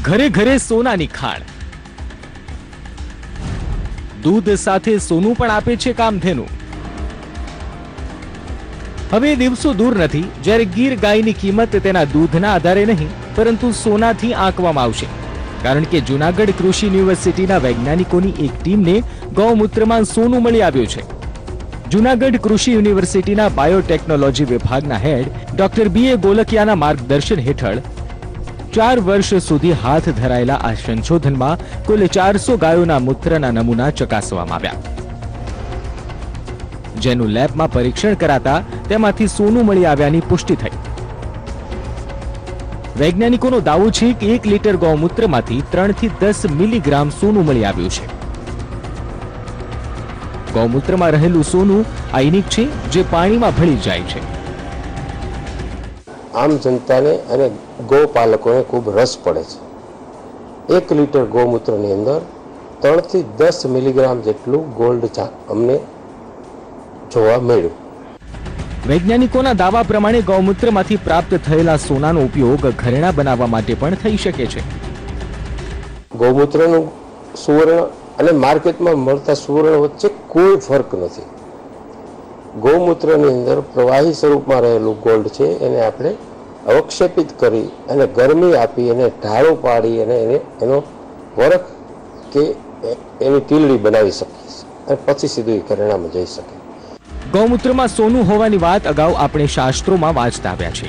ઘરે ઘરે સોનાની ખાણ, દૂધ સાથે સોનું પણ આપે છે કામધેનુ। હવે દિવસો દૂર નથી જ્યારે ગીર ગાયની કિંમત તેના દૂધના આધારે નહીં પરંતુ સોનાથી આંકવામાં આવશે, કારણ કે જૂનાગઢ કૃષિ યુનિવર્સિટીના વૈજ્ઞાનિકોની એક ટીમને ગૌમૂત્રમાં સોનું મળી આવ્યું છે। જૂનાગઢ કૃષિ યુનિવર્સિટીના બાયોટેકનોલોજી વિભાગના હેડ ડોક્ટર બી.એ. ગોલકિયાના માર્ગદર્શન હેઠળ 4 વર્ષ સુધી હાથ ધરાયેલા આ સંશોધનમાં કુલ 400 ગાયોના મૂત્રના નમૂના ચકાસવામાં આવ્યા, જેનું લેબમાં પરીક્ષણ કરાતા તેમાંથી સોનું મળી આવ્યાની પુષ્ટિ થઈ। વૈજ્ઞાનિકોનો દાવો છે કે 1 લીટર ગૌમૂત્રમાંથી 3 થી 10 મિલીગ્રામ સોનું મળી આવ્યું છે। ગૌમૂત્રમાં રહેલું સોનું આયનિક છે, જે પાણીમાં ભળી જાય છે। આમ જનતાને અને ગૌપાલકોને ખૂબ રસ પડે છે। 1 લીટર ગૌમૂત્રની અંદર 3 થી 10 મિલીગ્રામ જેટલું ગોલ્ડ અમને જોવા મળ્યું। વૈજ્ઞાનિકોના દાવા પ્રમાણે ગૌમૂત્રમાંથી પ્રાપ્ત થયેલા સોનાનો ઉપયોગ ઘરેણાં બનાવવા માટે પણ થઈ શકે છે। ગૌમૂત્રનું સુવર્ણ અને માર્કેટમાં મળતા સુવર્ણ વચ્ચે કોઈ ફરક નથી। ગૌમૂત્રની અંદર પ્રવાહી સ્વરૂપમાં રહેલું ગોલ્ડ છે, એને આપણે અવક્ષેપિત કરી અને ગરમી આપી અને ઢાળો પાડી અને એનો વરખ કે એની ટીલડી બનાવી શકીએ અને પછી સીધું એ ઘરેણામાં જઈ શકે। ગૌમૂત્રમાં સોનું હોવાની વાત અગાઉ આપણે શાસ્ત્રોમાં વાંચતા આવ્યા છે,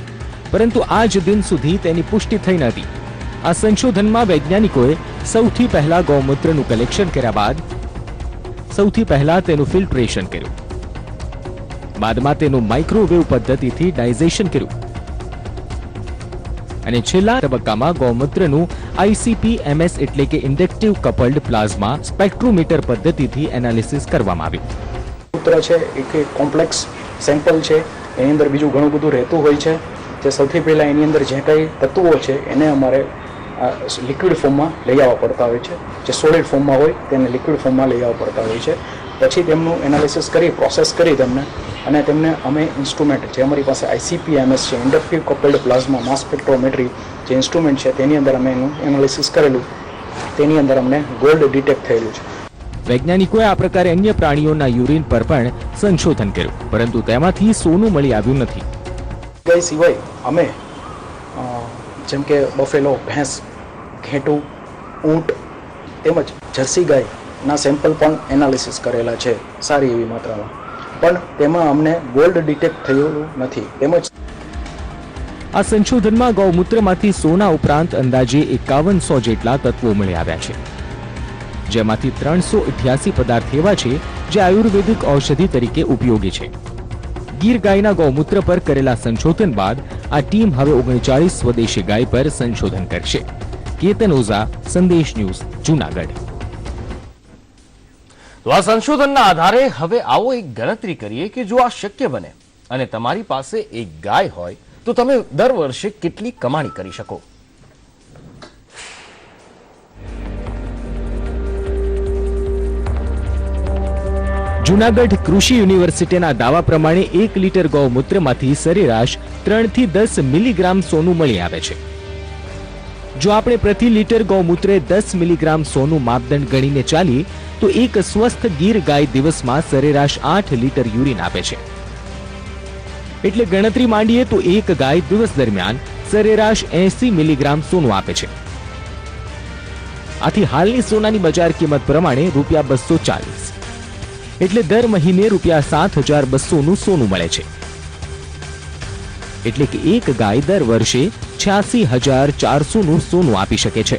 પરંતુ આજ દિન સુધી તેની પુષ્ટિ થઈ નથી। આ સંશોધનમાં વૈજ્ઞાનિકોએ સૌથી પહેલા ગૌમૂત્રનું કલેક્શન કર્યા બાદ સૌથી પહેલા તેનું ફિલ્ટ્રેશન કર્યું, બાદમાં તેનું માઇક્રોવેવ પદ્ધતિથી ડાયઝેશન કર્યું અને છેલ્લા તબક્કામાં ગૌમૂત્રનું ICP-MS એટલે કે ઇન્ડક્ટિવ કપલ્ડ પ્લાઝમા સ્પેક્ટ્રોમીટર પદ્ધતિથી એનાલિસિસ કરવામાં આવ્યું। મૂત્ર છે એક કોમ્પ્લેક્સ સેમ્પલ છે, એની અંદર બીજું ઘણું બધું રહેતું હોય છે। જે સૌથી પહેલાં એની અંદર જે કંઈ તત્વો છે એને અમારે લિક્વિડ ફોર્મમાં લઈ આવવા પડતા હોય છે। જે સોલિડ ફોર્મમાં હોય તેને લિક્વિડ ફોર્મમાં લઈ આવવા પડતા હોય છે। પછી તેમનું એનાલિસિસ કરી પ્રોસેસ કરી તેમને અને તેમને અમે ઇન્સ્ટ્રુમેન્ટ જે અમારી પાસે ICP-MS છે, ઇન્ડક્ટિવ કપલ્ડ પ્લાઝમા માસ સ્પેક્ટ્રોમેટ્રી જે ઇન્સ્ટ્રુમેન્ટ છે તેની અંદર અમે એનું એનાલિસિસ કરેલું, તેની અંદર અમને ગોલ્ડ ડિટેક્ટ થયેલું છે। વૈજ્ઞાનિકોએ આ પ્રકારે અન્ય પ્રાણીઓના યુરિન પર પણ સંશોધન કર્યું, પરંતુ તેમાંથી સોનું મળી આવ્યું નથી। ગાય સિવાય અમે જેમ કે બફેલો, ભેંસ, ઘેટું, ઊંટ તેમજ જર્સી ગાયના સેમ્પલ પણ એનાલિસિસ કરેલા છે સારી એવી માત્રામાં, પણ તેમાં અમને ગોલ્ડ ડિટેક્ટ થયેલું નથી। તેમજ આ સંશોધનમાં ગૌમૂત્રમાંથી સોના ઉપરાંત અંદાજે 5100 જેટલા તત્વો મળી આવ્યા છે, જેમાંથી 388 પદાર્થ એવા છે જે આયુર્વેદિક ઔષધિ તરીકે ઉપયોગી છે। ગીર ગાયના ગૌમૂત્ર પર કરેલા સંશોધન બાદ આ ટીમ હવે 39 સ્વદેશી ગાય પર સંશોધન કરશે। કેતન ઓઝા, સંદેશ ન્યૂઝ, જૂનાગઢ। તો આ સંશોધનના આધારે હવે આવો એક ગણતરી કરીએ કે જો આ શક્ય બને અને તમારી પાસે એક ગાય હોય તો તમે દર વર્ષે કેટલી કમાણી કરી શકો। જૂનાગઢ કૃષિ યુનિવર્સિટીના દાવા પ્રમાણે 1 લીટર ગૌમૂત્રમાંથી સરેરાશ 3 થી 10 મિલીગ્રામ સોનું મળી આવે છે। જો આપણે પ્રતિ લીટર ગૌમૂત્રે 10 મિલીગ્રામ સોનું માપદંડ ગણીને ચાલીએ તો એક સ્વસ્થ ગીર ગાય દિવસમાં સરેરાશ 8 લીટર યુરિન આપે છે। એટલે ગણતરી માંડીએ તો એક ગાય દિવસ દરમિયાન સરેરાશ 80 મિલીગ્રામ સોનું આપે છે। આથી હાલની સોનાની બજાર કિંમત પ્રમાણે ₹240, એટલે દર મહિને ₹7200નું સોનું મળે છે। એટલે કે એક ગાય દર વર્ષે 86,400નું સોનું આપી શકે છે।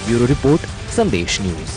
બ્યુરો રિપોર્ટ, સંદેશ ન્યૂઝ।